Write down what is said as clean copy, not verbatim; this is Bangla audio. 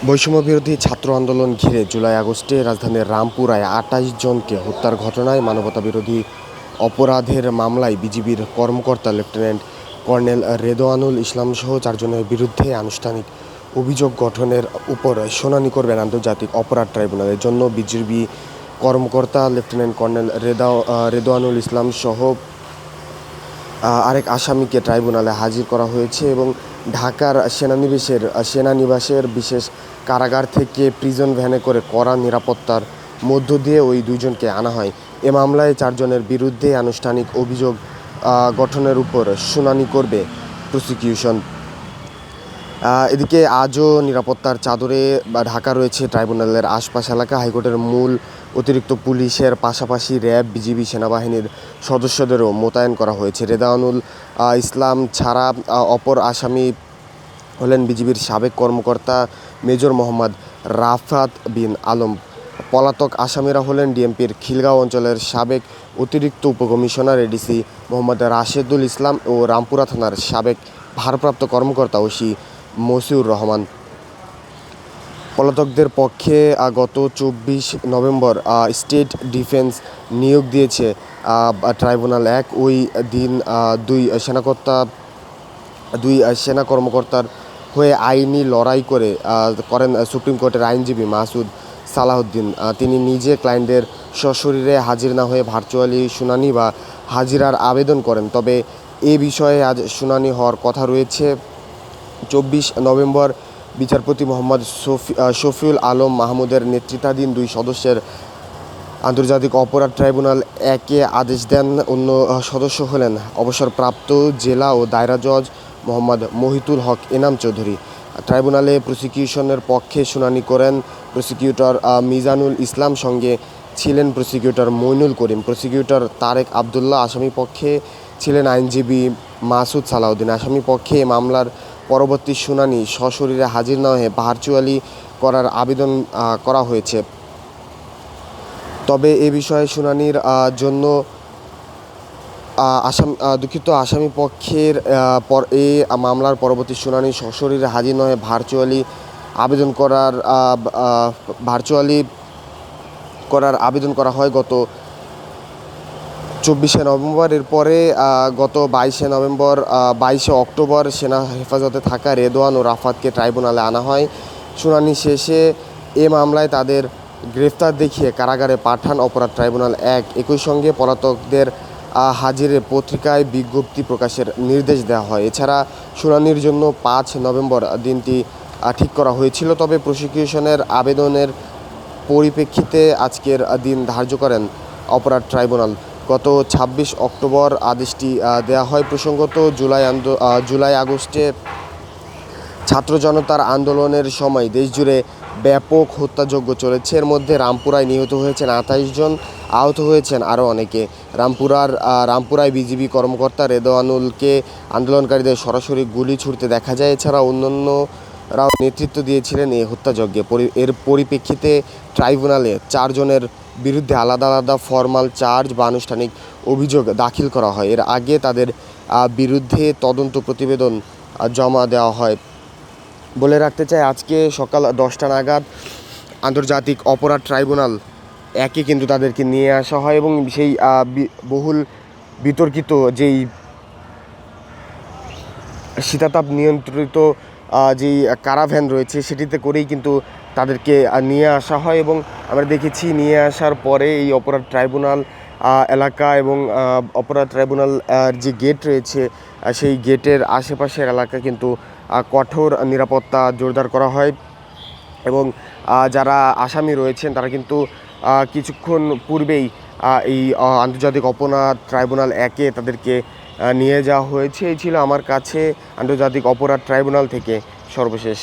বৈষম্যবিরোধী ছাত্র আন্দোলন ঘিরে জুলাই আগস্টে রাজধানীর রামপুরায় ২৮ জনকে হত্যার ঘটনায় মানবতাবিরোধী অপরাধের মামলায় বিজিবির কর্মকর্তা লেফটেন্যান্ট কর্নেল রেদোয়ানুল ইসলামসহ ৪ জনের বিরুদ্ধে আনুষ্ঠানিক অভিযোগ গঠনের উপর শুনানি করবেন আন্তর্জাতিক অপরাধ ট্রাইব্যুনালের জন্য বিজিবি কর্মকর্তা লেফটেন্যান্ট কর্নেল রেদোয়ানুল ইসলামসহ আরেক আসামিকে ট্রাইব্যুনালে হাজির করা হয়েছে এবং ঢাকার সেনানিবাসের বিশেষ কারাগার থেকে প্রিজন ভ্যানে করে কড়া নিরাপত্তার মধ্য দিয়ে ওই দুইজনকে আনা হয়। এ মামলায় ৪ জনের বিরুদ্ধে আনুষ্ঠানিক অভিযোগ গঠনের উপর শুনানি করবে প্রসিকিউশন। এদিকে আজও নিরাপত্তার চাদরে ঢাকা রয়েছে ট্রাইব্যুনালের আশপাশ এলাকা। হাইকোর্টের মূল অতিরিক্ত পুলিশের পাশাপাশি র্যাব, বিজিবি, সেনাবাহিনীর সদস্যদেরও মোতায়েন করা হয়েছে। রেদোয়ানুল ইসলাম ছাড়া অপর আসামি হলেন বিজিবির সাবেক কর্মকর্তা মেজর মোহাম্মদ রাফাত বিন আলম। পলাতক আসামিরা হলেন ডিএমপির খিলগাঁও অঞ্চলের সাবেক অতিরিক্ত উপকমিশনার এডিসি মোহাম্মদ রাশেদুল ইসলাম ও রামপুরা থানার সাবেক ভারপ্রাপ্ত কর্মকর্তা ওসি মসিউর রহমান। পলাতকদের পক্ষে গত ২৪ নভেম্বর স্টেট ডিফেন্স নিয়োগ দিয়েছে ট্রাইব্যুনাল। ওই দিন দুই সেনা কর্মকর্তার হয়ে আইনি লড়াই করেন সুপ্রিম কোর্টের আইনজীবী মাসুদ সালাহউদ্দিন। তিনি নিজে ক্লায়েন্টদের সশরীরে হাজির না হয়ে ভার্চুয়ালি শুনানি বা হাজিরার আবেদন করেন। তবে এ বিষয়ে আজ শুনানি হওয়ার কথা রয়েছে। ২৪ নভেম্বর বিচারপতি মোহাম্মদ শফিউল আলম মাহমুদের নেতৃত্বাধীন ২ সদস্যের আন্তর্জাতিক অপরাধ ট্রাইব্যুনাল একে আদেশ দেন। অন্য সদস্য হলেন অবসরপ্রাপ্ত জেলা ও দায়রা জজ মোহাম্মদ মহিতুল হক এনাম চৌধুরী। ট্রাইব্যুনালে প্রসিকিউশনের পক্ষে শুনানি করেন প্রসিকিউটর মিজানুল ইসলাম, সঙ্গে ছিলেন প্রসিকিউটর মইনুল করিম, প্রসিকিউটর তারেক আবদুল্লাহ। আসামি পক্ষে ছিলেন আইনজীবী মাসুদ সালাউদ্দিন। আসামি পক্ষে মামলার পরবর্তী শুনানি সশরীরে হাজির না হয়ে ভার্চুয়ালি করার আবেদন করা হয়েছে। তবে এ বিষয়ে শুনানির জন্য আসামি পক্ষের মামলার পরবর্তী শুনানি সশরীরে হাজির না হয়ে ভার্চুয়ালি আবেদন করা হয় গত ২৪শে নভেম্বর। এরপরে গত ২২শে অক্টোবর সেনা হেফাজতে থাকা রেদোয়ান ও রাফাতকে ট্রাইব্যুনালে আনা হয়। শুনানি শেষে এ মামলায় তাদের গ্রেফতার দেখিয়ে কারাগারে পাঠান অপরাধ ট্রাইব্যুনাল ১। একই সঙ্গে পলাতকদের হাজিরে পত্রিকায় বিজ্ঞপ্তি প্রকাশের নির্দেশ দেওয়া হয়। এছাড়া শুনানির জন্য ৫ নভেম্বর দিনটি ঠিক করা হয়েছিল। তবে প্রসিকিউশনের আবেদনের পরিপ্রেক্ষিতে আজকের দিন ধার্য করেন অপরাধ ট্রাইব্যুনাল। গত ২৬ অক্টোবর আদেশটি দেওয়া হয়। প্রসঙ্গত, জুলাই আগস্টে ছাত্র জনতার আন্দোলনের সময় দেশজুড়ে ব্যাপক হত্যাযজ্ঞ চলেছে। এর মধ্যে রামপুরায় নিহত হয়েছেন ২৮ জন, আহত হয়েছেন আরও অনেকে। রামপুরায় বিজিবি কর্মকর্তা রেদোয়ানুলকে আন্দোলনকারীদের সরাসরি গুলি ছুড়তে দেখা যায়। এছাড়া অন্যান্যরাও নেতৃত্ব দিয়েছিলেন এই হত্যাযজ্ঞে। এর পরিপ্রেক্ষিতে ট্রাইব্যুনালে ৪ জনের বিরুদ্ধে আলাদা আলাদা ফরমাল চার্জ বা আনুষ্ঠানিক অভিযোগ দাখিল করা হয়। এর আগে তাদের বিরুদ্ধে তদন্ত প্রতিবেদন জমা দেওয়া হয়। বলে রাখতে চাই, আজকে সকাল ১০টা নাগাদ আন্তর্জাতিক অপরাধ ট্রাইব্যুনাল ১-এ কিন্তু তাদেরকে নিয়ে আসা হয় এবং সেই বহুল বিতর্কিত যেই শীতাতাপ নিয়ন্ত্রিত যেই কারাভ্যান রয়েছে সেটিতে করেই কিন্তু তাদেরকে নিয়ে আসা হয়। এবং আমরা দেখেছি নিয়ে আসার পরে এই অপরাধ ট্রাইব্যুনাল এলাকা এবং অপরাধ ট্রাইব্যুনাল যে গেট রয়েছে সেই গেটের আশেপাশের এলাকা কিন্তু কঠোর নিরাপত্তা জোরদার করা হয়। এবং যারা আসামি রয়েছেন তারা কিন্তু কিছুক্ষণ পূর্বেই এই আন্তর্জাতিক অপরাধ ট্রাইব্যুনাল ১-এ তাদেরকে নিয়ে যাওয়া হয়েছে। এই ছিল আমার কাছে আন্তর্জাতিক অপরাধ ট্রাইব্যুনাল থেকে সর্বশেষ